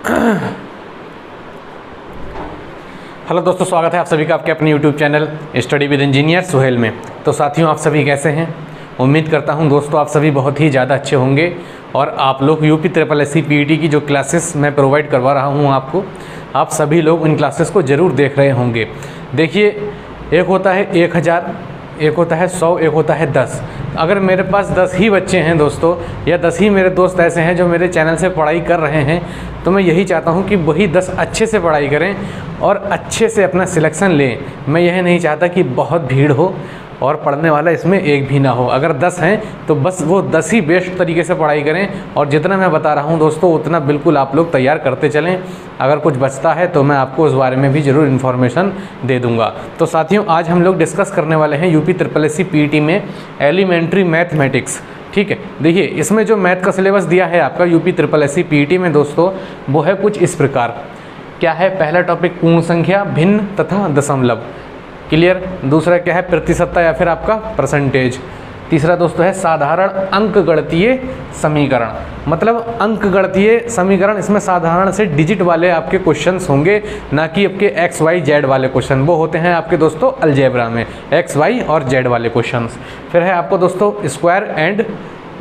Hello दोस्तों, स्वागत है आप सभी का आपके अपने YouTube channel study with engineer Suhail में। तो साथियों, आप सभी कैसे हैं? उम्मीद करता हूं दोस्तों आप सभी बहुत ही ज़्यादा अच्छे होंगे और आप लोग यूपी SSC PET की जो क्लासेस मैं प्रोवाइड करवा रहा हूं आपको, आप सभी लोग उन क्लासेस को ज़रूर देख रहे होंगे। देखिए, एक होता है 1000, एक होता है 100, एक होता है 10। अगर मेरे पास 10 ही बच्चे हैं दोस्तों, या 10 ही मेरे दोस्त ऐसे हैं जो मेरे चैनल से पढ़ाई कर रहे हैं, तो मैं यही चाहता हूं कि वही 10 अच्छे से पढ़ाई करें और अच्छे से अपना सिलेक्शन लें। मैं यह नहीं चाहता कि बहुत भीड़ हो और पढ़ने वाला इसमें एक भी ना हो। अगर 10 हैं तो बस वो 10 ही बेस्ट तरीके से पढ़ाई करें, और जितना मैं बता रहा हूं दोस्तों उतना बिल्कुल आप लोग तैयार करते चलें। अगर कुछ बचता है तो मैं आपको उस बारे में भी ज़रूर इन्फॉर्मेशन दे दूंगा। तो साथियों, आज हम लोग डिस्कस करने वाले हैं यूपी SSC PET में एलिमेंट्री मैथमेटिक्स। ठीक है, देखिए इसमें जो मैथ का सिलेबस दिया है आपका यूपी SSC PET में दोस्तों, वो है कुछ इस प्रकार। क्या है? पहला टॉपिक पूर्ण संख्या, भिन्न तथा दशमलव, क्लियर। दूसरा क्या है? प्रतिशतता या फिर आपका परसेंटेज। तीसरा दोस्तों है साधारण अंकगणितीय समीकरण, मतलब अंकगणितीय समीकरण। इसमें साधारण से डिजिट वाले आपके क्वेश्चंस होंगे, ना कि आपके एक्स वाई जेड वाले क्वेश्चन। वो होते हैं आपके दोस्तों अलजेब्रा में एक्स वाई और जेड वाले क्वेश्चंस। फिर है आपको दोस्तों स्क्वायर एंड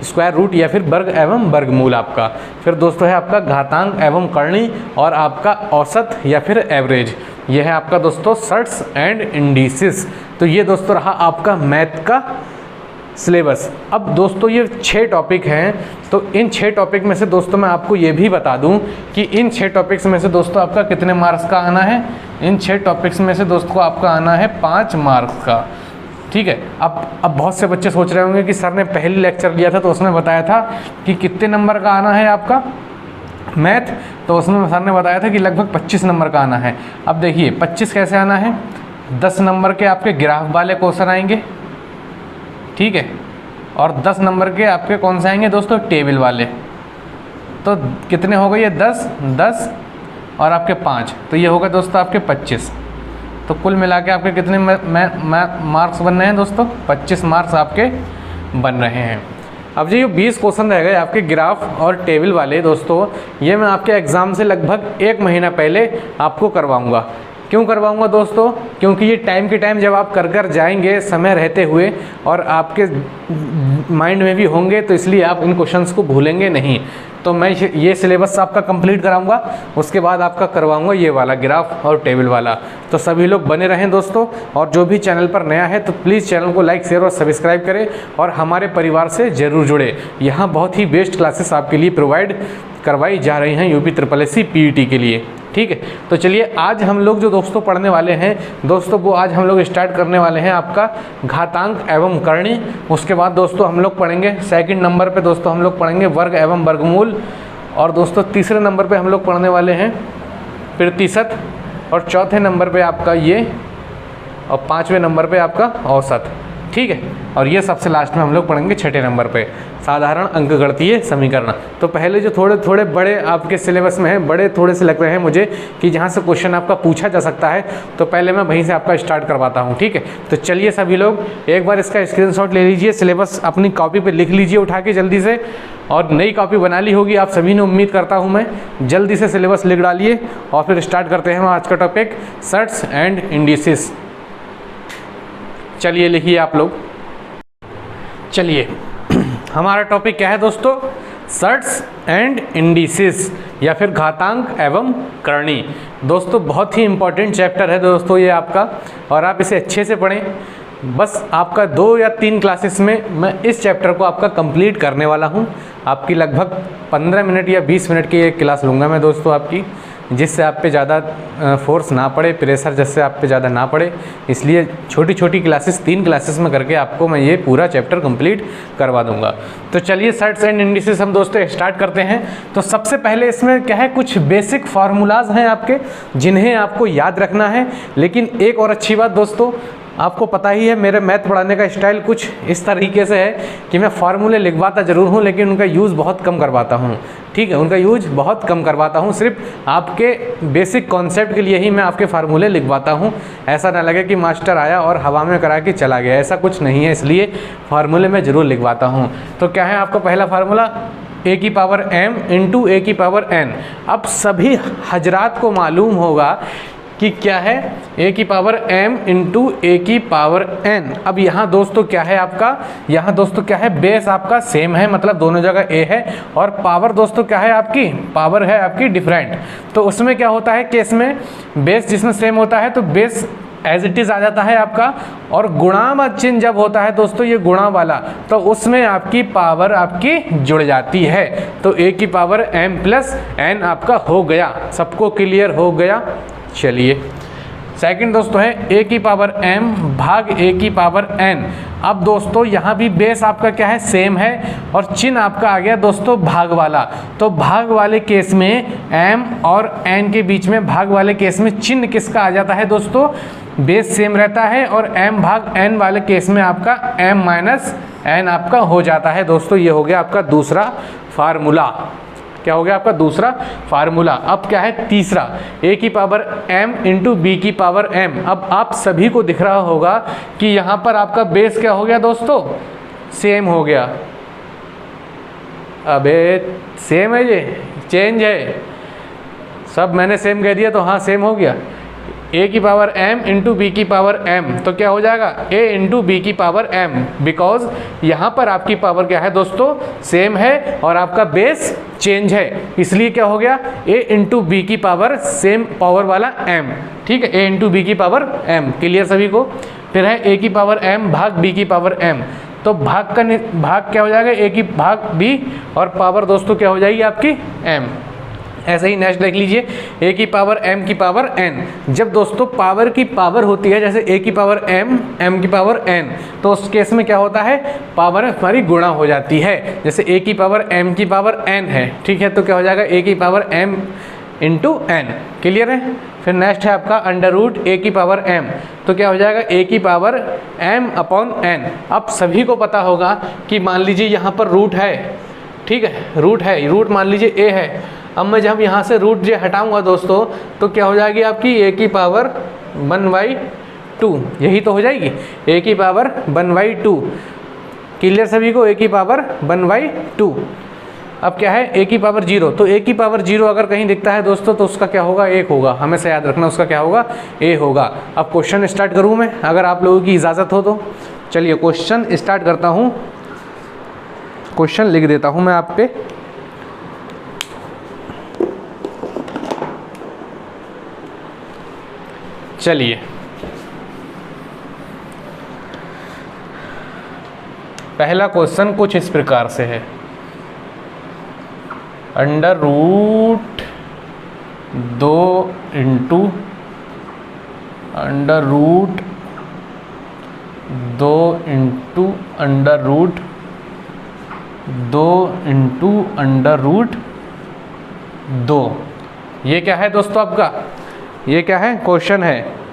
स्क्वायर रूट या फिर वर्ग एवं वर्गमूल आपका। फिर दोस्तों है आपका घातांक एवं करणी और आपका औसत या फिर एवरेज। यह है आपका दोस्तों सर्ट्स एंड इंडिसेस। तो ये दोस्तों रहा आपका मैथ का सिलेबस। अब दोस्तों ये 6 टॉपिक हैं, तो इन 6 टॉपिक में से दोस्तों मैं आपको ये भी बता दूं कि इन 6 टॉपिक्स में से दोस्तों आपका कितने मार्क्स का आना है। इन 6 टॉपिक्स में से दोस्तों आपका आना है 5 मार्क्स का। ठीक है। अब बहुत से बच्चे सोच रहे होंगे कि सर ने पहले लेक्चर लिया था तो उसमें बताया था कि कितने नंबर का आना है आपका मैथ, तो उसमें सर ने बताया था कि लगभग 25 नंबर का आना है। अब देखिए 25 कैसे आना है, 10 नंबर के आपके ग्राफ वाले क्वेश्चन आएंगे, ठीक है, और 10 नंबर के आपके कौन से आएंगे दोस्तों, टेबल वाले। तो कितने हो गए ये 10 10 और आपके 5, तो ये होगा दोस्तों आपके 25। तो कुल मिला के आपके कितने मार्क्स बन रहे हैं दोस्तों, 25 मार्क्स आपके बन रहे हैं। अब जो 20 क्वेश्चन रह गए आपके ग्राफ और टेबल वाले दोस्तों, ये मैं आपके एग्ज़ाम से लगभग 1 महीना पहले आपको करवाऊंगा। क्यों करवाऊंगा दोस्तों? क्योंकि ये टाइम के टाइम जब आप कर जाएंगे समय रहते हुए और आपके माइंड में भी होंगे, तो इसलिए आप इन क्वेश्चंस को भूलेंगे नहीं। तो मैं ये सिलेबस आपका कंप्लीट कराऊंगा, उसके बाद आपका करवाऊंगा ये वाला ग्राफ और टेबल वाला। तो सभी लोग बने रहें दोस्तों, और जो भी चैनल पर नया है तो प्लीज़ चैनल को लाइक शेयर और सब्सक्राइब करें और हमारे परिवार से ज़रूर जुड़े। यहाँ बहुत ही बेस्ट क्लासेस आपके लिए प्रोवाइड करवाई जा रही हैं यूपी SSC PET के लिए। ठीक है, तो चलिए आज हम लोग जो दोस्तों पढ़ने वाले हैं दोस्तों, वो आज हम लोग स्टार्ट करने वाले हैं आपका घातांक एवं करणी। उसके बाद दोस्तों हम लोग पढ़ेंगे सेकंड नंबर पे दोस्तों हम लोग पढ़ेंगे वर्ग एवं वर्गमूल, और दोस्तों तीसरे नंबर पे हम लोग पढ़ने वाले हैं प्रतिशत, और चौथे नंबर पे आपका ये, और 5वें नंबर पे आपका औसत। ठीक है, और ये सबसे लास्ट में हम लोग पढ़ेंगे 6ठे नंबर पे साधारण अंकगणितीय समीकरण। तो पहले जो थोड़े थोड़े बड़े आपके सिलेबस में हैं, बड़े थोड़े से लग रहे हैं मुझे कि जहाँ से क्वेश्चन आपका पूछा जा सकता है, तो पहले मैं वहीं से आपका स्टार्ट करवाता हूँ। ठीक है, तो चलिए सभी लोग एक बार इसका स्क्रीनशॉट ले लीजिए, सिलेबस अपनी कॉपी पर लिख लीजिए उठा के जल्दी से, और नई कॉपी बना ली होगी आप सभी ने, उम्मीद करता हूँ मैं। जल्दी से सिलेबस लिख डालिए और फिर स्टार्ट करते हैं हम आज का टॉपिक सर्ट्स एंड इंडिसेस। चलिए लिखिए आप लोग। चलिए हमारा टॉपिक क्या है दोस्तों, सर्ट्स एंड इंडिसेस या फिर घातांक एवं करणी। दोस्तों बहुत ही इंपॉर्टेंट चैप्टर है दोस्तों ये आपका, और आप इसे अच्छे से पढ़ें। बस आपका 2 या 3 क्लासेस में मैं इस चैप्टर को आपका कंप्लीट करने वाला हूँ। आपकी लगभग 15 मिनट या 20 मिनट की एक क्लास लूँगा मैं दोस्तों आपकी, जिससे आप पे ज़्यादा फोर्स ना पड़े, प्रेशर जिससे आप पे ज़्यादा ना पड़े, इसलिए छोटी छोटी क्लासेस 3 क्लासेस में करके आपको मैं ये पूरा चैप्टर कंप्लीट करवा दूंगा। तो चलिए सर्ट्स एंड इंडिसेस हम दोस्तों स्टार्ट करते हैं। तो सबसे पहले इसमें क्या है, कुछ बेसिक फार्मूलाज हैं आपके जिन्हें आपको याद रखना है। लेकिन एक और अच्छी बात दोस्तों, आपको पता ही है मेरे मैथ पढ़ाने का स्टाइल कुछ इस तरीके से है कि मैं फार्मूले लिखवाता ज़रूर हूँ, लेकिन उनका यूज़ बहुत कम करवाता हूँ। ठीक है, उनका यूज बहुत कम करवाता हूँ, सिर्फ आपके बेसिक कॉन्सेप्ट के लिए ही मैं आपके फार्मूले लिखवाता हूँ। ऐसा ना लगे कि मास्टर आया और हवा में करा के चला गया, ऐसा कुछ नहीं है, इसलिए फार्मूले मैं ज़रूर लिखवाता हूँ। तो क्या है आपका पहला फार्मूला, ए की पावर m इंटू ए की पावर n। अब सभी हजरात को मालूम होगा कि क्या है a की पावर m इंटू ए की पावर n। अब यहाँ दोस्तों क्या है आपका, यहाँ दोस्तों क्या है, बेस आपका सेम है, मतलब दोनों जगह a है, और पावर दोस्तों क्या है आपकी, पावर है आपकी डिफरेंट। तो उसमें क्या होता है केस में, बेस जिसमें सेम होता है तो बेस एज इट इज़ आ जाता है आपका, और गुणा चिन्ह जब होता है दोस्तों ये गुणा वाला, तो उसमें आपकी पावर आपकी जुड़ जाती है। तो a की पावर m प्लस n आपका हो गया। सबको क्लियर हो गया? चलिए सेकंड दोस्तों है a की पावर m भाग a की पावर n। अब दोस्तों यहाँ भी बेस आपका क्या है, सेम है, और चिन्ह आपका आ गया दोस्तों भाग वाला। तो भाग वाले केस में m और n के बीच में, भाग वाले केस में चिन्ह किसका आ जाता है दोस्तों, बेस सेम रहता है, और m भाग n वाले केस में आपका m माइनस n आपका हो जाता है दोस्तों। ये हो गया आपका दूसरा फार्मूला। क्या हो गया आपका दूसरा फार्मूला। अब क्या है तीसरा, a की पावर m इंटू बी की पावर m। अब आप सभी को दिख रहा होगा कि यहाँ पर आपका बेस क्या हो गया दोस्तों, सेम हो गया। अबे सेम है, ये चेंज है, सब मैंने सेम कह दिया तो हाँ सेम हो गया। a की पावर m इंटू बी की पावर m, तो क्या हो जाएगा a इंटू बी की पावर m, बिकॉज यहाँ पर आपकी पावर क्या है दोस्तों, सेम है, और आपका बेस चेंज है, इसलिए क्या हो गया a इंटू बी की पावर सेम पावर वाला m। ठीक है, a इंटू बी की पावर m। क्लियर सभी को? फिर है a की पावर m भाग b की पावर m। तो भाग का भाग क्या हो जाएगा, a की भाग b, और पावर दोस्तों क्या हो जाएगी आपकी m। ऐसे ही नेक्स्ट देख लीजिए, a की पावर m की पावर n। जब दोस्तों पावर की पावर होती है, जैसे a की पावर m, m की पावर n, तो उस केस में क्या होता है, पावर हमारी गुणा हो जाती है। जैसे a की पावर m की पावर n है, ठीक है, तो क्या हो जाएगा a की power m into n। Clear है? फिर नेक्स्ट है आपका अंडर रूट a की पावर m, तो क्या हो जाएगा a की पावर m अपॉन n। अब सभी को पता होगा कि मान लीजिए यहाँ पर रूट है, ठीक है, रूट है, रूट मान लीजिए a है। अब मैं जब यहाँ से रूट जे हटाऊंगा दोस्तों, तो क्या हो जाएगी आपकी a की पावर 1/2, यही तो हो जाएगी a की पावर 1/2। क्लियर सभी को? a की पावर 1/2। अब क्या है a की पावर 0, तो a की पावर 0 अगर कहीं दिखता है दोस्तों तो उसका क्या होगा, 1 होगा। हमेशा याद रखना उसका क्या होगा, a होगा। अब क्वेश्चन स्टार्ट करूँ मैं, अगर आप लोगों की इजाज़त हो तो। चलिए क्वेश्चन स्टार्ट करता हूँ, क्वेश्चन लिख देता हूँ मैं आप पे। चलिए पहला क्वेश्चन कुछ इस प्रकार से है, under root 2 into under root 2 into under root 2 into under root 2। ये क्या है दोस्तों आपका, ये क्या है, क्वेश्चन है।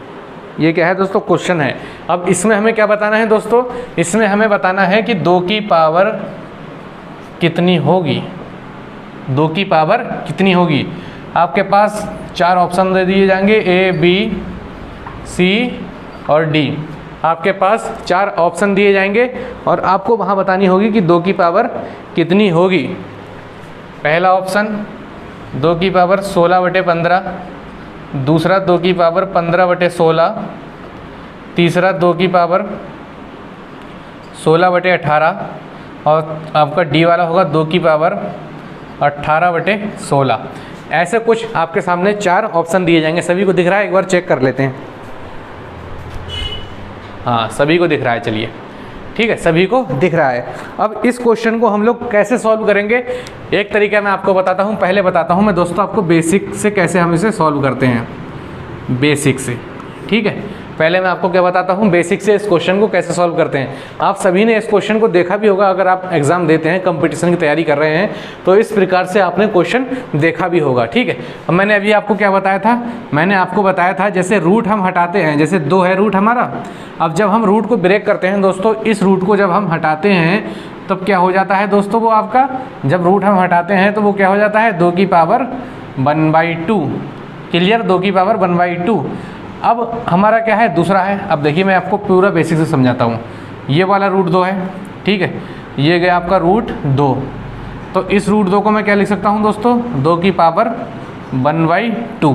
ये क्या है दोस्तों, क्वेश्चन है। अब इसमें हमें क्या बताना है दोस्तों, इसमें हमें बताना है कि 2 की पावर कितनी होगी, 2 की पावर कितनी होगी। आपके पास 4 ऑप्शन दे दिए जाएंगे, ए बी सी और डी। आपके पास 4 ऑप्शन दिए जाएंगे और आपको वहाँ बतानी होगी कि 2 की पावर कितनी होगी। पहला ऑप्शन 2 की पावर 16/15, दूसरा 2 की पावर 15/16, तीसरा 2 की पावर 16/18, और आपका डी वाला होगा 2 की पावर 18/16। ऐसे कुछ आपके सामने 4 ऑप्शन दिए जाएंगे। सभी को दिख रहा है? एक बार चेक कर लेते हैं। हाँ, सभी को दिख रहा है। चलिए ठीक है, सभी को दिख रहा है। अब इस क्वेश्चन को हम लोग कैसे सॉल्व करेंगे, एक तरीका मैं आपको बताता हूँ। पहले बताता हूँ मैं दोस्तों आपको बेसिक से कैसे हम इसे सॉल्व करते हैं, बेसिक से। ठीक है, पहले मैं आपको क्या बताता हूँ, बेसिक से इस क्वेश्चन को कैसे सॉल्व करते हैं। आप सभी ने इस क्वेश्चन को देखा भी होगा, अगर आप एग्जाम देते हैं, कंपटीशन की तैयारी कर रहे हैं, तो इस प्रकार से आपने क्वेश्चन देखा भी होगा। ठीक है, अब मैंने अभी आपको क्या बताया था, मैंने आपको बताया था जैसे रूट हम हटाते हैं, जैसे 2 है रूट हमारा। अब जब हम रूट को ब्रेक करते हैं दोस्तों, इस रूट को जब हम हटाते हैं तब क्या हो जाता है दोस्तों, वो आपका जब रूट हम हटाते हैं तो वो क्या हो जाता है, 2 की पावर 1/2। क्लियर, 2 की पावर 1/2। अब हमारा क्या है, दूसरा है। अब देखिए मैं आपको पूरा बेसिक से समझाता हूँ। ये वाला रूट 2 है, ठीक है, ये गया आपका रूट 2। तो इस रूट 2 को मैं क्या लिख सकता हूँ दोस्तों, 2 की पावर 1/2।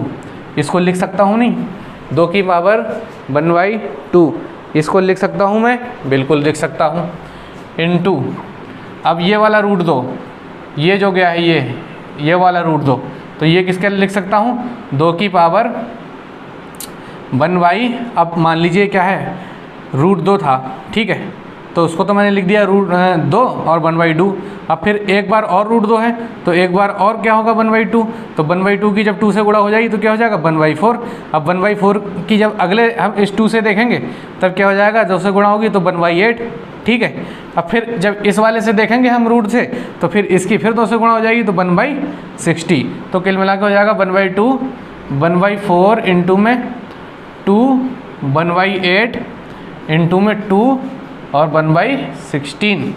इसको लिख सकता हूँ नहीं, 2 की पावर 1/2 इसको लिख सकता हूँ मैं, बिल्कुल लिख सकता हूँ, इनटू अब ये वाला रूट 2, ये जो गया है ये वाला रूट 2, तो ये किसके लिए लिख सकता हूँ, 2 की पावर 1/, अब मान लीजिए क्या है, रूट 2 था, ठीक है, तो उसको तो मैंने लिख दिया रूट 2 और 1/2। अब फिर एक बार और रूट 2 है तो एक बार और क्या होगा 1/2, तो 1/2 की जब 2 से गुणा हो जाएगी तो क्या हो जाएगा 1/4। अब 1/4 की जब अगले हम इस 2 से देखेंगे तब क्या हो जाएगा, 2 से गुणा होगी तो 1/8, ठीक है। अब फिर जब इस वाले से देखेंगे हम रूट से तो फिर इसकी फिर 2 से गुणा हो जाएगी तो 1/60। तो कुल मिला के हो जाएगा 1/2, 1/4 इंटू में 2, 1/8 इंटू में 2 और 1/16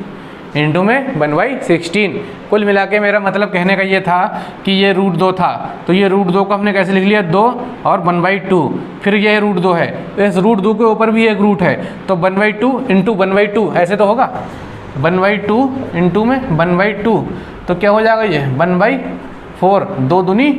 इंटू में 1/16। कुल मिला के मेरा मतलब कहने का ये था कि ये रूट 2 था, तो ये रूट 2 को हमने कैसे लिख लिया, 2 और 1/2, फिर ये रूट 2 है, इस रूट 2 के ऊपर भी एक रूट है, तो 1/2 इंटू 1/2 ऐसे तो होगा, 1/2 इंटू में 1/2, तो क्या हो जाएगा ये 1/4, 2 दूनी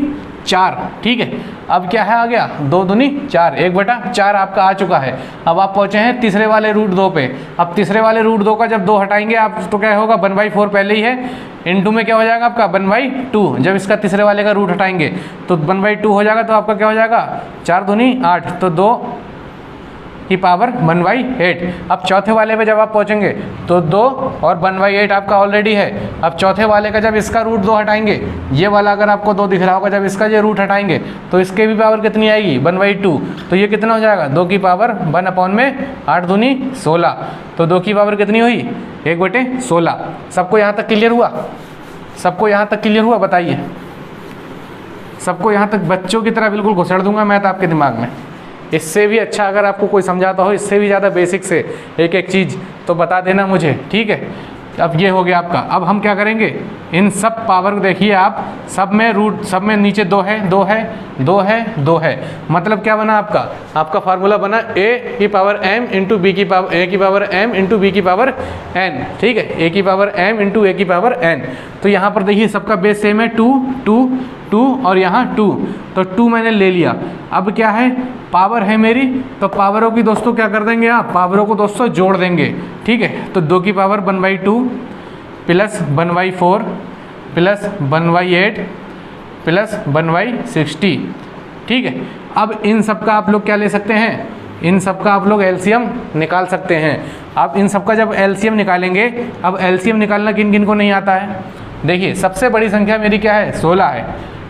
4, ठीक है। अब क्या है आ गया, 2 दूनी 4, 1/4 आपका आ चुका है। अब आप पहुँचे हैं तीसरे वाले रूट 2 पे। अब तीसरे वाले रूट 2 का जब 2 हटाएंगे आप तो क्या होगा, 1/4 पहले ही है, इनटू में क्या हो जाएगा आपका 1/2, जब इसका तीसरे वाले का रूट हटाएंगे तो 1/2 हो जाएगा, तो आपका क्या हो जाएगा 4 दूनी 8, तो 2 की पावर 1/8। अब चौथे वाले पे जब आप पहुंचेंगे तो 2 और 1/8 आपका ऑलरेडी है। अब चौथे वाले का जब इसका रूट 2 हटाएंगे, ये वाला अगर आपको 2 दिख रहा होगा, जब इसका ये रूट हटाएंगे तो इसके भी पावर कितनी आएगी 1/2, तो ये कितना हो जाएगा 2 की पावर 1/8 दूनी 16, तो 2 की पावर कितनी हुई 1/16। सबको यहाँ तक क्लियर हुआ, सबको यहाँ तक क्लियर हुआ, बताइए। सबको यहाँ तक बच्चों की तरह बिल्कुल घुसड़ दूंगा मैथ आपके दिमाग में। इससे भी अच्छा अगर आपको कोई समझाता हो, इससे भी ज़्यादा बेसिक से एक एक चीज़, तो बता देना मुझे, ठीक है। अब ये हो गया आपका। अब हम क्या करेंगे, इन सब पावर देखिए आप, सब में रूट, सब में नीचे 2 है, 2 है, 2 है, 2 है, मतलब क्या बना आपका फार्मूला बना a की पावर m इंटू बी की पावर a की पावर m इंटू बी की पावर n, ठीक है, a की पावर m इंटू a की पावर n। तो यहाँ पर देखिए सबका बेस सेम है, 2 2 2 और यहाँ 2, तो 2 मैंने ले लिया। अब क्या है, पावर है मेरी, तो पावरों की दोस्तों क्या कर देंगे आप, पावरों को दोस्तों जोड़ देंगे, ठीक है। तो 2 की पावर 1/2 प्लस 1/4 प्लस 1/8 प्लस 1/60, ठीक है। अब इन सब का आप लोग क्या ले सकते हैं, इन सब का आप लोग एलसीएम निकाल सकते हैं। अब इन सब का जब एलसीएम निकालेंगे, अब एलसीएम निकालना किन किन को नहीं आता है, देखिए सबसे बड़ी संख्या मेरी क्या है 16 है,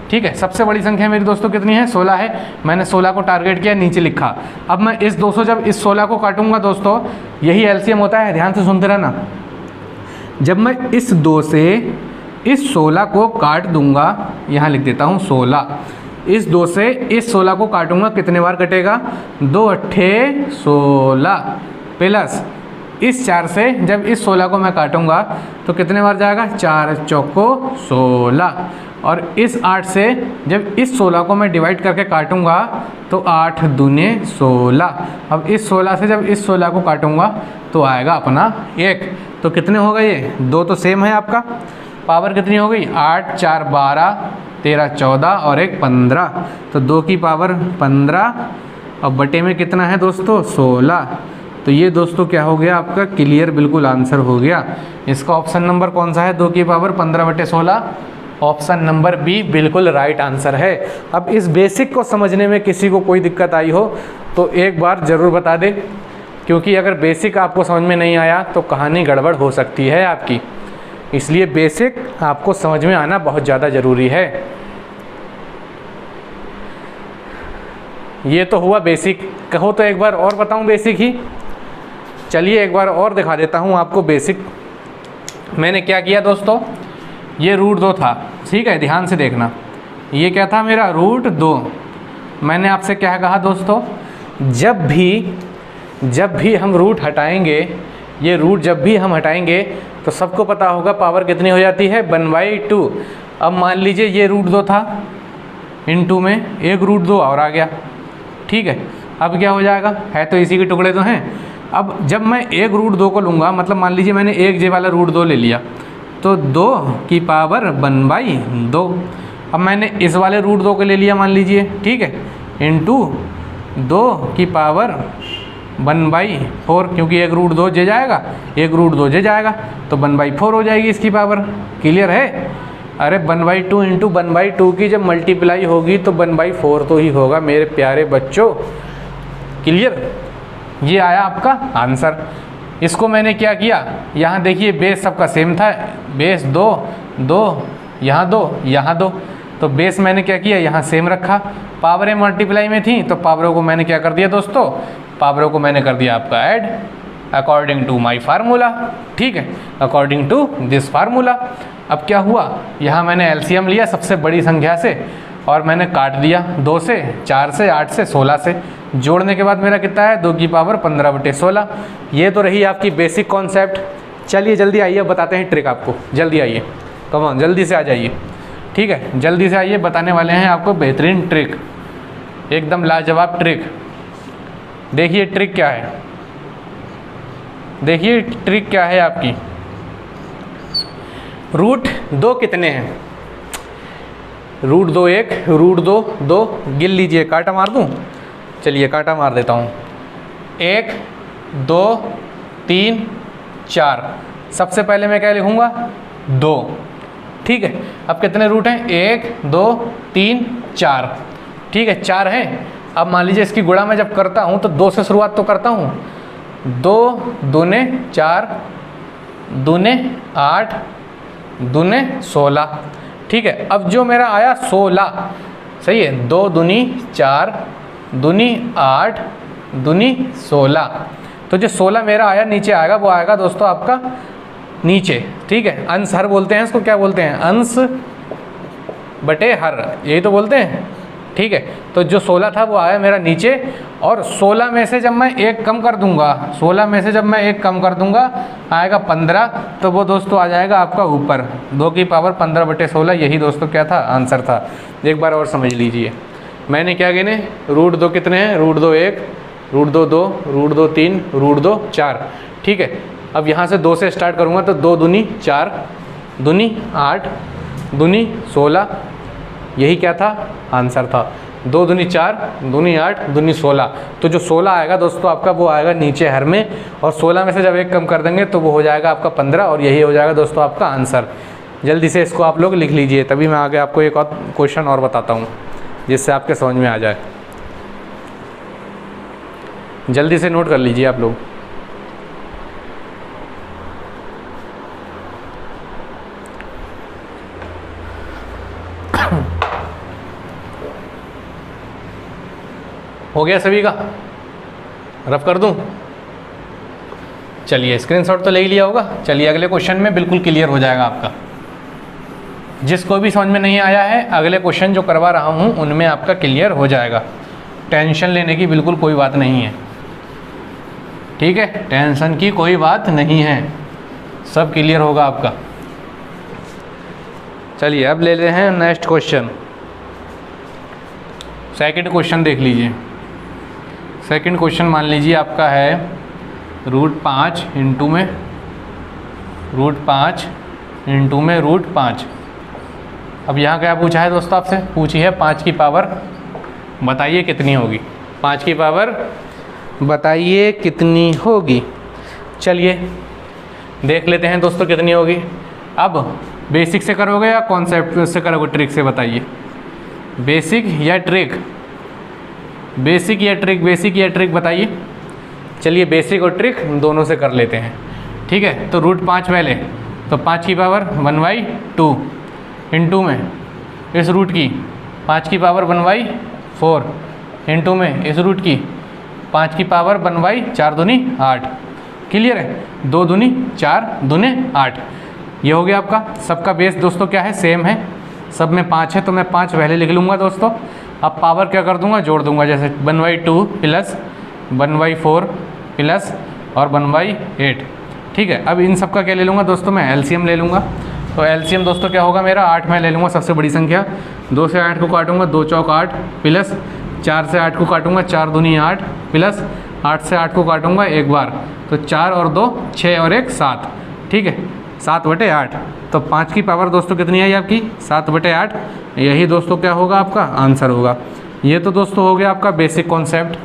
ठीक है। सबसे बड़ी संख्या मेरी दोस्तों कितनी है 16 है, मैंने 16 को टारगेट किया, नीचे लिखा। अब मैं इस 200 जब इस 16 को काटूंगा दोस्तों, यही एलसीएम होता है, ध्यान से सुनते रहना। जब मैं इस 2 से इस 16 को काट दूंगा, यहाँ लिख देता हूँ 16, इस 2 से इस 16 को काटूंगा, कितने बार कटेगा 2 अट्ठे 16 प्लस इस 4 से जब इस 16 को मैं काटूंगा तो कितने बार जाएगा 4 चौको 16, और इस 8 से जब इस 16 को मैं डिवाइड करके काटूंगा तो 8 दूने 16। अब इस 16 से जब इस 16 को काटूंगा तो आएगा अपना 1। तो कितने हो गए ये 2 तो सेम है आपका, पावर कितनी हो गई 8 4 12 13 14 और 1 15, तो 2 की पावर 15 और बटे में कितना है दोस्तों 16। तो ये दोस्तों क्या हो गया आपका क्लियर, बिल्कुल आंसर हो गया। इसका ऑप्शन नंबर कौन सा है, 2 की पावर 15/16, ऑप्शन नंबर बी बिल्कुल राइट आंसर है। अब इस बेसिक को समझने में किसी को कोई दिक्कत आई हो तो एक बार ज़रूर बता दे, क्योंकि अगर बेसिक आपको समझ में नहीं आया तो कहानी गड़बड़ हो सकती है आपकी, इसलिए बेसिक आपको समझ में आना बहुत ज़्यादा ज़रूरी है। ये तो हुआ बेसिक, कहो तो एक बार और बताऊं बेसिक ही, चलिए एक बार और दिखा देता हूं आपको बेसिक। मैंने क्या किया दोस्तों, ये रूट 2 था, ठीक है, ध्यान से देखना, ये क्या था मेरा रूट 2। मैंने आपसे क्या कहा दोस्तों, जब भी हम रूट हटाएंगे, ये रूट जब भी हम हटाएंगे तो सबको पता होगा पावर कितनी हो जाती है 1/2। अब मान लीजिए ये रूट 2 था, इनटू में एक रूट 2 और आ गया, ठीक है। अब क्या हो जाएगा, है तो इसी के टुकड़े तो हैं। अब जब मैं एक रूट 2 को लूँगा, मतलब मान लीजिए मैंने एक जे वाला रूट 2 ले लिया, तो 2 की पावर 1/2। अब मैंने इस वाले √2 को ले लिया मान लीजिए, ठीक है, इंटू 2 की पावर 1/4, क्योंकि एक √2 जे जाएगा, एक √2 जे जाएगा, तो 1/4 हो जाएगी इसकी पावर। क्लियर है? अरे 1/2 इंटू 1/2 की जब मल्टीप्लाई होगी तो 1/4 तो ही होगा मेरे प्यारे बच्चों। क्लियर? ये आया आपका आंसर। इसको मैंने क्या किया, यहाँ देखिए बेस सबका सेम था, बेस 2 2 यहाँ 2 यहाँ 2, तो बेस मैंने क्या किया यहाँ सेम रखा। पावरें मल्टीप्लाई में थी तो पावरों को मैंने क्या कर दिया दोस्तों, पावरों को मैंने कर दिया आपका add according to my formula. ठीक है, अकॉर्डिंग टू दिस फार्मूला। अब क्या हुआ, यहाँ मैंने एलसीएम लिया सबसे बड़ी संख्या से और मैंने काट दिया 2 से, 4 से, 8 से, 16 से। जोड़ने के बाद मेरा कितना है, 2 की पावर 15/16। ये तो रही आपकी बेसिक कॉन्सेप्ट। चलिए जल्दी आइए, बताते हैं ट्रिक आपको। जल्दी आइए, कम ऑन, जल्दी से आ जाइए। ठीक है, जल्दी से आइए, बताने वाले हैं आपको बेहतरीन ट्रिक, एकदम लाजवाब ट्रिक। देखिए ट्रिक क्या है, देखिए ट्रिक क्या है आपकी। √2 कितने हैं, √2 1, √2 2, गिन लीजिए। कांटा मार दूं? चलिए कांटा मार देता हूँ। 1 2 3 4। सबसे पहले मैं क्या लिखूँगा, 2। ठीक है, अब कितने रूट हैं, 1 2 3 4। ठीक है, 4 हैं। अब मान लीजिए इसकी गुणा मैं जब करता हूँ तो 2 से शुरुआत तो करता हूँ। 2 दूने 4, दूने 8, दूने 16। ठीक है, अब जो मेरा आया 16, सही है, 2 दूनी 4, दूनी 8, दूनी 16। तो जो 16 मेरा आया नीचे आएगा, वो आएगा दोस्तों आपका नीचे। ठीक है, अंश हर बोलते हैं इसको, क्या बोलते हैं, अंश बटे हर, यही तो बोलते हैं। ठीक है, तो जो 16 था वो आया मेरा नीचे, और 16 में से जब मैं 1 कम कर दूंगा, 16 में से जब मैं 1 कम कर दूंगा आएगा 15, तो वो दोस्तों आ जाएगा आपका ऊपर। 2 की पावर 15/16, यही दोस्तों क्या था, आंसर था। एक बार और समझ लीजिए, मैंने क्या गिने, √2 कितने हैं, √2 1, √2 2, √2 3, √2 4। ठीक है, अब यहाँ से 2 से स्टार्ट करूँगा तो 2 दूनी 4, दूनी 8, दूनी 16, यही क्या था, आंसर था। 2 दूनी 4, दूनी 8, दूनी 16। तो जो 16 आएगा दोस्तों आपका, वो आएगा नीचे हर में, और 16 में से जब 1 कम कर देंगे तो वो हो जाएगा आपका 15, और यही हो जाएगा दोस्तों आपका आंसर। जल्दी से इसको आप लोग लिख लीजिए, तभी मैं आगे आपको एक और क्वेश्चन और बताता हूँ जिससे आपके समझ में आ जाए। जल्दी से नोट कर लीजिए आप लोग। हो गया सभी का, रफ कर दूं? चलिए स्क्रीनशॉट तो ले ही लिया होगा। चलिए अगले क्वेश्चन में बिल्कुल क्लियर हो जाएगा आपका। जिसको भी समझ में नहीं आया है, अगले क्वेश्चन जो करवा रहा हूं उनमें आपका क्लियर हो जाएगा। टेंशन लेने की बिल्कुल कोई बात नहीं है। ठीक है, टेंशन की कोई बात नहीं है, सब क्लियर होगा आपका। चलिए अब ले लेते हैं नेक्स्ट क्वेश्चन। सेकंड क्वेश्चन देख लीजिए। सेकंड क्वेश्चन मान लीजिए आपका है √5 इंटू में √5 इंटू में √5। अब यहाँ क्या पूछा है दोस्तों, आपसे पूछी है 5 की पावर बताइए कितनी होगी। 5 की पावर बताइए कितनी होगी। चलिए देख लेते हैं दोस्तों कितनी होगी। अब बेसिक से करोगे या कॉन्सेप्ट से करोगे, ट्रिक से बताइए। बेसिक या ट्रिक, बेसिक या ट्रिक, बेसिक या ट्रिक बताइए। चलिए बेसिक और ट्रिक दोनों से कर लेते हैं। ठीक है, तो √5 पहले, तो 5 की पावर 1/2 इंटू में इस रूट की 5 की पावर 1/4 इंटू में इस रूट की 5 की पावर 1/4 दूनी 8। क्लियर है, 2 दूनी 4, दूने 8। ये हो गया आपका। सबका बेस दोस्तों क्या है, सेम है, सब में 5 है, तो मैं 5 पहले लिख लूँगा दोस्तों। अब पावर क्या कर दूंगा, जोड़ दूंगा, जैसे 1/2 प्लस 1/4 प्लस और 1/8। ठीक है, अब इन सब का क्या ले लूँगा दोस्तों, मैं एलसीएम ले लूँगा। तो एलसीएम दोस्तों क्या होगा मेरा, 8 में ले लूँगा सबसे बड़ी संख्या। 2 से 8 को काटूंगा, 2 चौक 8 प्लस 4 से 8 को काटूंगा, 4 दूनी 8 प्लस 8 से 8 को काटूंगा एक बार, तो 4 और 2 6 और 1 7। ठीक है, 7/8। तो 5 की पावर दोस्तों कितनी आई आपकी 7/8। यही दोस्तों क्या होगा आपका आंसर होगा। ये तो दोस्तों हो गया आपका बेसिक कॉन्सेप्ट,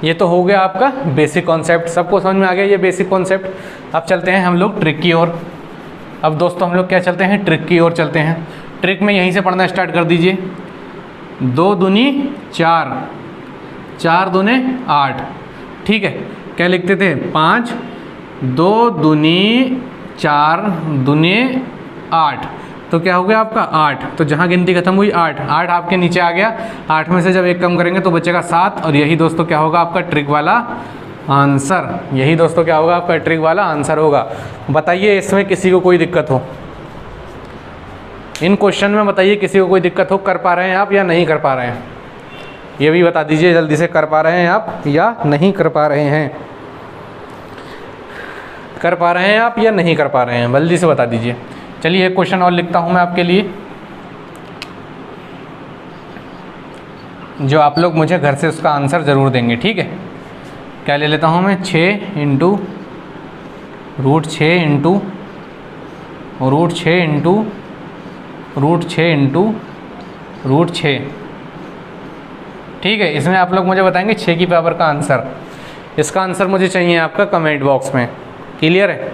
ये तो हो गया आपका बेसिक कॉन्सेप्ट, सबको समझ में आ गया ये बेसिक कॉन्सेप्ट। अब चलते हैं हम लोग ट्रिक की ओर। अब दोस्तों हम लोग क्या चलते हैं, ट्रिक की ओर चलते हैं। ट्रिक में यहीं से पढ़ना स्टार्ट कर दीजिए। 2 दूनी 4, 4 दूने 8, ठीक है। क्या लिखते थे 5, 2 दूनी 4 दूने 8, तो क्या हो गया आपका 8। तो जहाँ गिनती खत्म हुई 8, 8 आपके नीचे आ गया। 8 में से जब 1 कम करेंगे तो बचेगा 7, और यही दोस्तों क्या होगा आपका ट्रिक वाला आंसर। यही दोस्तों क्या होगा आपका ट्रिक वाला आंसर होगा। बताइए इसमें किसी को कोई दिक्कत हो, इन क्वेश्चन में बताइए किसी को कोई दिक्कत हो, कर पा रहे हैं आप या नहीं कर पा रहे हैं, ये भी बता दीजिए जल्दी से, कर पा रहे हैं आप या नहीं कर पा रहे हैं, कर पा रहे हैं आप या नहीं कर पा रहे हैं, जल्दी से बता दीजिए। चलिए एक क्वेश्चन और लिखता हूँ मैं आपके लिए, जो आप लोग मुझे घर से उसका आंसर ज़रूर देंगे, ठीक है। क्या ले लेता हूँ मैं, 6 into root 6 into root 6 into root 6 into root 6, ठीक है। इसमें आप लोग मुझे बताएंगे 6 की पावर का आंसर। इसका आंसर मुझे चाहिए आपका कमेंट बॉक्स में, क्लियर है।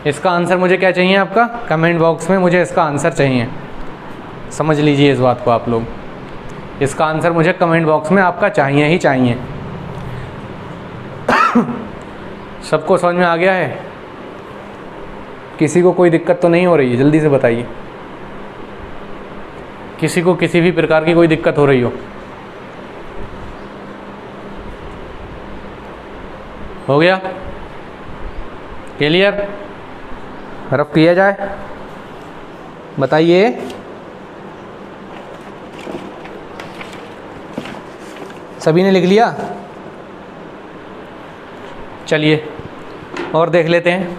इसका आंसर मुझे क्या चाहिए आपका कमेंट बॉक्स में, मुझे इसका आंसर चाहिए, समझ लीजिए इस बात को आप लोग। इसका आंसर मुझे कमेंट बॉक्स में आपका चाहिए ही चाहिए। सबको समझ में आ गया है, किसी को कोई दिक्कत तो नहीं हो रही है, जल्दी से बताइए। किसी को किसी भी प्रकार की कोई दिक्कत हो रही हो गया क्लियर, रफ किया जाए, बताइए। सभी ने लिख लिया, चलिए और देख लेते हैं।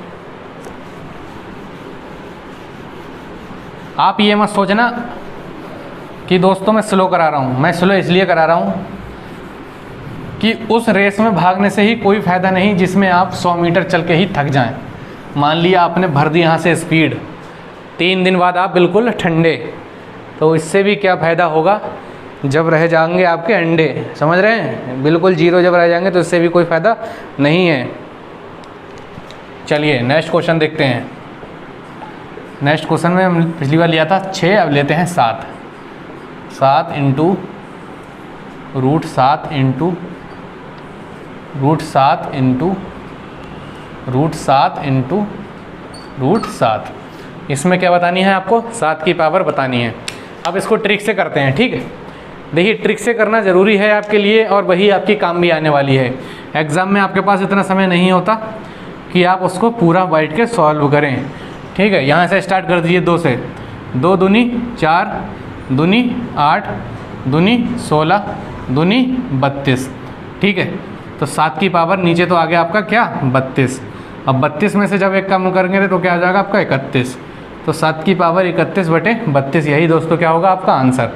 आप ये मत सोचना कि दोस्तों मैं स्लो करा रहा हूँ, मैं स्लो इसलिए करा रहा हूँ कि उस रेस में भागने से ही कोई फ़ायदा नहीं जिसमें आप 100 मीटर चल के ही थक जाएं। मान लिया आपने भर दी यहाँ से स्पीड, 3 दिन बाद आप बिल्कुल ठंडे, तो इससे भी क्या फ़ायदा होगा जब रह जाएंगे आपके अंडे, समझ रहे हैं, बिल्कुल जीरो जब रह जाएंगे तो इससे भी कोई फ़ायदा नहीं है। चलिए नेक्स्ट क्वेश्चन देखते हैं। नेक्स्ट क्वेश्चन में हम पिछली बार लिया था 6, अब लेते हैं 7। 7 into root 7 into root 7 into root 7 into root 7। इसमें क्या बतानी है आपको, 7 की पावर बतानी है। अब इसको ट्रिक से करते हैं, ठीक है। देखिए ट्रिक से करना ज़रूरी है आपके लिए, और वही आपकी काम भी आने वाली है। एग्ज़ाम में आपके पास इतना समय नहीं होता कि आप उसको पूरा बैठ के सॉल्व करें, ठीक है। यहाँ से स्टार्ट कर दीजिए 2 से। 2 दूनी 4, दूनी 8, दूनी 16, दूनी 32, ठीक है। तो 7 की पावर नीचे तो आ गया आपका क्या 32। अब 32 में से जब 1 कम करेंगे तो क्या आ जाएगा आपका 31। तो 7 की पावर 31/32, यही दोस्तों क्या होगा आपका आंसर,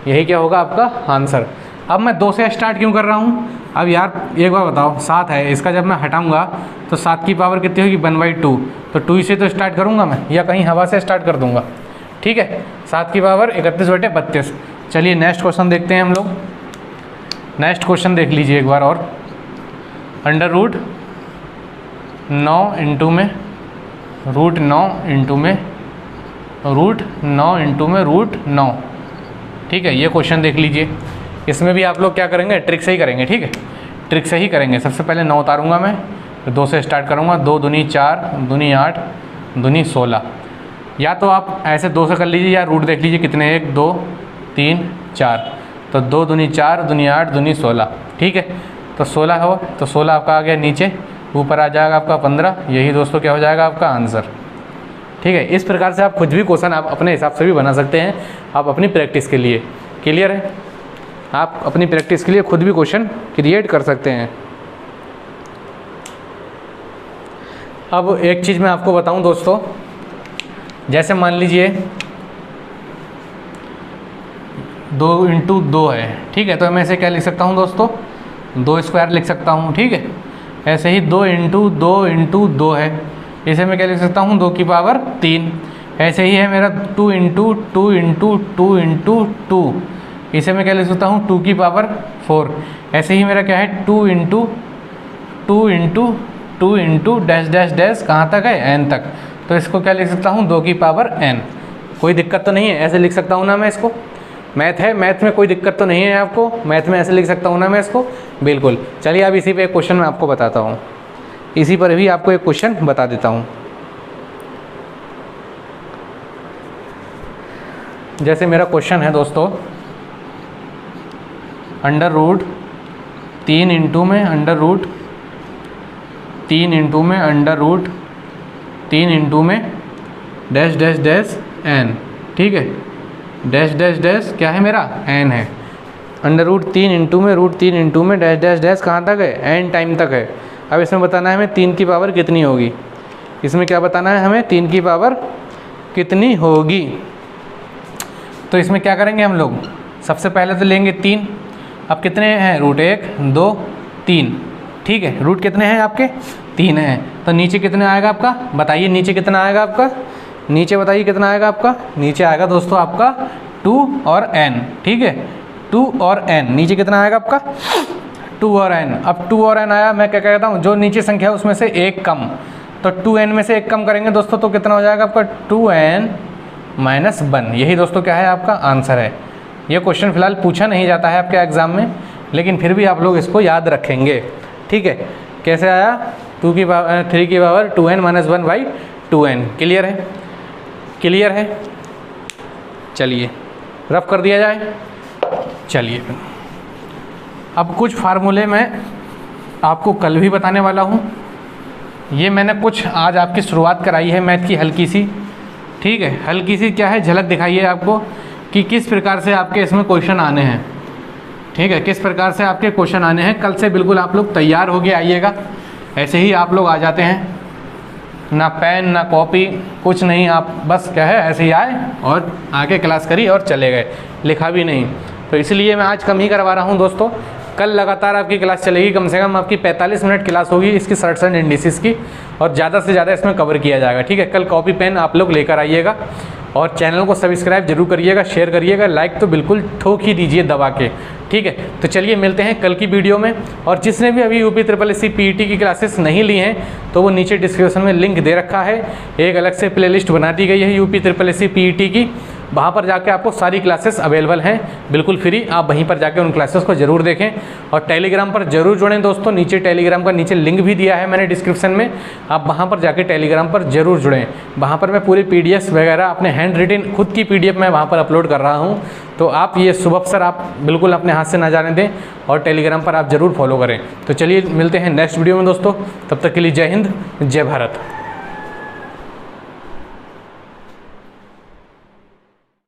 यही क्या होगा आपका आंसर। अब मैं 2 से स्टार्ट क्यों कर रहा हूँ, अब यार एक बार बताओ, 7 है, इसका जब मैं हटाऊंगा तो 7 की पावर कितनी होगी 1/2, तो 2 से तो स्टार्ट करूँगा मैं, या कहीं हवा से स्टार्ट कर दूँगा, ठीक है। 7 की पावर 31/32। चलिए नेक्स्ट क्वेश्चन देखते हैं हम लोग। नेक्स्ट क्वेश्चन देख लीजिए एक बार और। अंडर रूट 9 इंटू में रूट 9 इंटू में रूट 9 इंटू में रूट 9, ठीक है। ये क्वेश्चन देख लीजिए। इसमें भी आप लोग क्या करेंगे, ट्रिक से ही करेंगे, ठीक है। ट्रिक से ही करेंगे। सबसे पहले 9 उतारूंगा मैं, तो 2 से स्टार्ट करूंगा। 2 दूनी 4, दूनी 8, दूनी 16। या तो आप ऐसे 2 से कर लीजिए, या रूट देख लीजिए कितने, 1 2 3 4। तो 2 दूनी 4, दूनी 8, दूनी 16, ठीक है। तो 16 हो, तो 16 आपका आ गया नीचे, ऊपर आ जाएगा आपका 15। यही दोस्तों क्या हो जाएगा आपका आंसर, ठीक है। इस प्रकार से आप कुछ भी क्वेश्चन आप अपने हिसाब से भी बना सकते हैं, आप अपनी प्रैक्टिस के लिए, क्लियर है। आप अपनी प्रैक्टिस के लिए खुद भी क्वेश्चन क्रिएट कर सकते हैं। अब एक चीज़ मैं आपको बताऊं दोस्तों, जैसे मान लीजिए 2 इंटू 2 है, ठीक है। तो मैं इसे क्या लिख सकता हूँ दोस्तों, 2 स्क्वायर लिख सकता हूँ, ठीक है। ऐसे ही 2 इंटू 2 इंटू 2 है, इसे मैं क्या लिख सकता हूँ 2 की पावर 3। ऐसे ही है मेरा 2 इंटू 2 इंटू 2 इंटू 2, इसे मैं क्या लिख सकता हूँ 2 की पावर 4। ऐसे ही मेरा क्या है 2 into 2 into 2 into dash dash dash कहाँ तक है n तक, तो इसको क्या लिख सकता हूँ 2 की पावर n। कोई दिक्कत तो नहीं है, ऐसे लिख सकता हूँ ना मैं इसको। मैथ है, मैथ में कोई दिक्कत तो नहीं है आपको, मैथ में ऐसे लिख सकता हूँ ना मैं इसको, बिल्कुल। चलिए अब इसी पे एक क्वेश्चन मैं आपको बताता हूँ, इसी पर भी आपको एक क्वेश्चन बता देता हूँ। जैसे मेरा क्वेश्चन है दोस्तों, अंडर रूट 3 इंटू में अंडर रूट 3 इंटू में अंडर रूट 3 इंटू में डैश डैश डैश n, ठीक है, डैश डैश डैश क्या है मेरा n है। अंडर रूट 3 इंटू में रूट 3 इंटू में डैश डैश डैश कहाँ तक है n टाइम तक है। अब इसमें बताना है हमें 3 की पावर कितनी होगी, इसमें क्या बताना है हमें 3 की पावर कितनी होगी। तो इसमें क्या करेंगे हम लोग, सबसे पहले तो लेंगे 3। अब कितने हैं रूट 1 2 3, ठीक है, रूट कितने हैं आपके 3 हैं, तो नीचे कितने आएगा आपका, बताइए नीचे कितना आएगा आपका, नीचे बताइए कितना आएगा आपका, नीचे आएगा दोस्तों आपका 2 और n, ठीक है, 2 और n, नीचे कितना आएगा आपका 2 और n। अब 2 और n आया, मैं क्या कहता हूँ जो नीचे संख्या है उसमें से एक कम, तो 2n में से एक कम करेंगे दोस्तों तो कितना हो जाएगा आपका 2n माइनस 1। यही दोस्तों क्या है आपका आंसर है। ये क्वेश्चन फिलहाल पूछा नहीं जाता है आपके एग्ज़ाम में, लेकिन फिर भी आप लोग इसको याद रखेंगे, ठीक है। कैसे आया 3 की power 2n minus 1 by 2n। Clear है, क्लियर है। चलिए रफ कर दिया जाए। चलिए अब कुछ फार्मूले मैं आपको कल भी बताने वाला हूँ, ये मैंने कुछ आज आपकी शुरुआत कराई है मैथ की हल्की सी, ठीक है, हल्की सी क्या है झलक दिखाई है आपको कि किस प्रकार से आपके इसमें क्वेश्चन आने हैं, ठीक है, किस प्रकार से आपके क्वेश्चन आने हैं। कल से बिल्कुल आप लोग तैयार हो के आइएगा, ऐसे ही आप लोग आ जाते हैं, ना पेन ना कॉपी कुछ नहीं, आप बस क्या है ऐसे ही आए और आके क्लास करी और चले गए, लिखा भी नहीं। तो इसलिए मैं आज कम ही करवा रहा हूँ दोस्तों। कल लगातार आपकी क्लास चलेगी, कम से कम आपकी 45 मिनट क्लास होगी इसकी सर्ट्स एंड इंडिसेस की, और ज़्यादा से ज़्यादा इसमें कवर किया जाएगा, ठीक है। कल कॉपी पेन आप लोग लेकर आइएगा और चैनल को सब्सक्राइब जरूर करिएगा, शेयर करिएगा, लाइक तो बिल्कुल ठोक ही दीजिए दबा के, ठीक है। तो चलिए मिलते हैं कल की वीडियो में। और जिसने भी अभी UPSSC PET की क्लासेस नहीं ली हैं तो वो नीचे डिस्क्रिप्शन में लिंक दे रखा है, एक अलग से प्लेलिस्ट बना दी गई है UPSSC PET की, वहाँ पर जाके आपको सारी क्लासेस अवेलेबल हैं बिल्कुल फ्री, आप वहीं पर जाके उन क्लासेस को ज़रूर देखें। और टेलीग्राम पर जरूर जुड़ें दोस्तों, नीचे टेलीग्राम का नीचे लिंक भी दिया है मैंने डिस्क्रिप्शन में, आप वहाँ पर जाके टेलीग्राम पर जरूर जुड़ें। वहाँ पर मैं पूरी PDF वगैरह अपने हैंड रिटन खुद की PDF मैं वहाँ पर अपलोड कर रहा हूँ, तो आप ये शुभ अवसर आप बिल्कुल अपने हाथ से ना जाने दें और टेलीग्राम पर आप ज़रूर फॉलो करें। तो चलिए मिलते हैं नेक्स्ट वीडियो में दोस्तों, तब तक के लिए जय हिंद जय भारत।